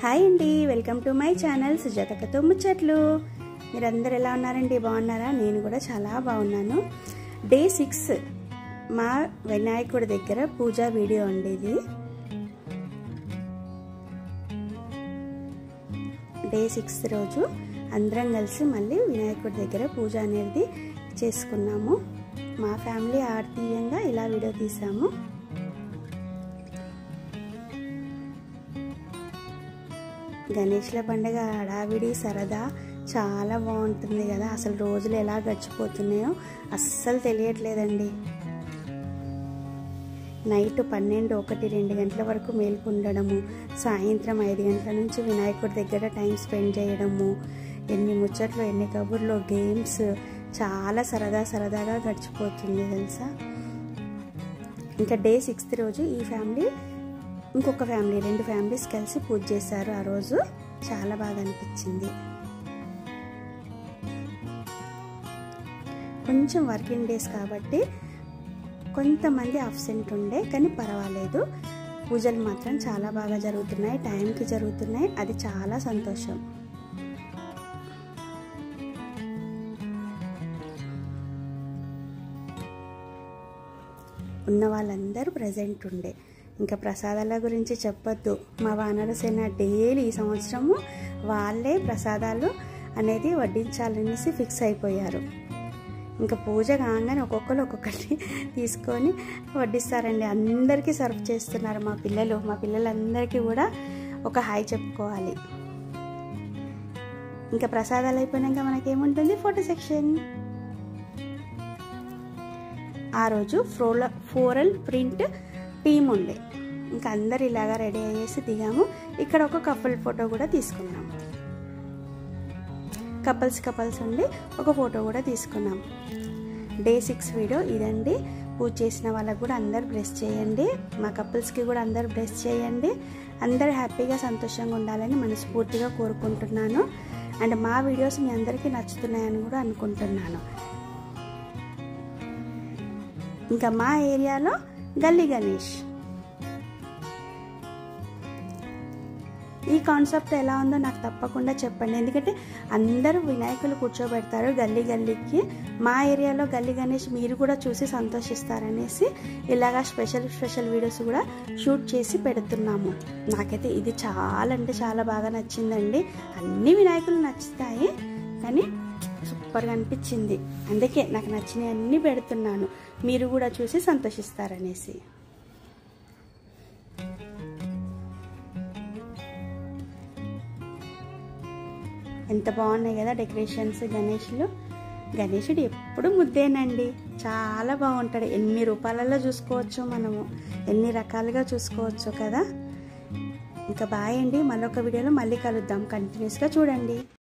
Hi అండి, welcome to my channel సుజాతకతో ముచ్చట్లు. మీరందరూ ఎలా ఉన్నారండి? బాగున్నారా? నేను కూడా చాలా బాగున్నాను. డే 6 మా వినాయకుడి దగ్గర పూజా వీడియో అండి ఇది. డే 6 రోజు అందరం కలిసి మళ్ళీ వినాయకుడి దగ్గర పూజ అనేది చేసుకున్నాము. మా ఫ్యామిలీ ఆర్తీయంగా ఇలా వీడియో తీసాము. గణేష్ల పండుగ హడావిడి సరదా చాలా బాగుంటుంది కదా. అసలు రోజులు ఎలా గడిచిపోతున్నాయో అస్సలు తెలియట్లేదండి. నైట్ 12, 1, 2 గంటల వరకు మేల్కొండడము, సాయంత్రం 5 గంటల నుంచి వినాయకుడి దగ్గర టైం స్పెండ్ చేయడము, ఎన్ని ముచ్చట్లు, ఎన్ని కబుర్లు, గేమ్స్, చాలా సరదాగా గడిచిపోతుంది తెలుసా. ఇంకా డే 6 రోజు ఈ ఫ్యామిలీ ఇంకొక ఫ్యామిలీ 2 ఫ్యామిలీస్ కలిసి పూజ చేశారు. ఆ రోజు చాలా బాగా అనిపించింది. కొంచెం వర్కింగ్ డేస్ కాబట్టి కొంతమంది అబ్సెంట్ ఉండే, కానీ పర్వాలేదు. పూజలు మాత్రం చాలా బాగా జరుగుతున్నాయి, టైంకి జరుగుతున్నాయి. అది చాలా సంతోషం. ఉన్న వాళ్ళందరూ ప్రజెంట్ ఉండే. ఇంకా ప్రసాదాల గురించి చెప్పొద్దు. మా వానరసేన డైలీ ఈ సంవత్సరము వాళ్ళే ప్రసాదాలు అనేది వడ్డించాలనేసి ఫిక్స్ అయిపోయారు. ఇంకా పూజ కాగానే ఒక్కొక్కటి తీసుకొని వడ్డిస్తారండి. అందరికీ సర్వ్ చేస్తున్నారు మా పిల్లలందరికీ కూడా ఒక హాయ్ చెప్పుకోవాలి. ఇంకా ప్రసాదాలు అయిపోయినాక మనకేముంటుంది? Photo section. ఆ రోజు ఫ్లోరల్ ప్రింట్ టీమ్ ఉండే. ఇంకా అందరు ఇలాగా రెడీ అయ్యేసి దిగాము. ఇక్కడ ఒక కపుల్ ఫోటో కూడా తీసుకున్నాం. కపుల్స్ ఉండి ఒక ఫోటో కూడా తీసుకున్నాం. డే 6 వీడియో ఇదండి. పూజ చేసిన వాళ్ళకు కూడా అందరు బ్లెస్ చేయండి. మా కపుల్స్కి కూడా అందరు బ్లెస్ చేయండి. అందరు హ్యాపీగా సంతోషంగా ఉండాలని మనస్ఫూర్తిగా కోరుకుంటున్నాను. అండ్ మా వీడియోస్ మీ అందరికీ నచ్చుతున్నాయని కూడా అనుకుంటున్నాను. ఇంకా మా ఏరియాలో గల్లీ గణేష్, ఈ కాన్సెప్ట్ ఎలా ఉందో నాకు తప్పకుండా చెప్పండి. ఎందుకంటే అందరూ వినాయకులు కూర్చోబెడతారు గల్లీకి. మా ఏరియాలో గల్లీ గణేష్ మీరు కూడా చూసి సంతోషిస్తారనేసి ఇలాగా స్పెషల్ వీడియోస్ కూడా షూట్ చేసి పెడుతున్నాము. నాకైతే ఇది చాలా అంటే చాలా బాగా నచ్చిందండి. అన్ని వినాయకులు నచ్చుతాయి, కానీ సూపర్గా అనిపించింది. అందుకే నాకు నచ్చినవి అన్నీ పెడుతున్నాను, మీరు కూడా చూసి సంతోషిస్తారనేసి. ఎంత బాగున్నాయి కదా డెకరేషన్స్. గణేశుడు ఎప్పుడు ముద్దేనండి, చాలా బాగుంటాడు. ఎన్ని రూపాలలో చూసుకోవచ్చు మనము, ఎన్ని రకాలుగా చూసుకోవచ్చు కదా. ఇంకా బాయ్ అండి. మరొక వీడియోలో మళ్ళీ కలుద్దాం. కంటిన్యూస్గా చూడండి.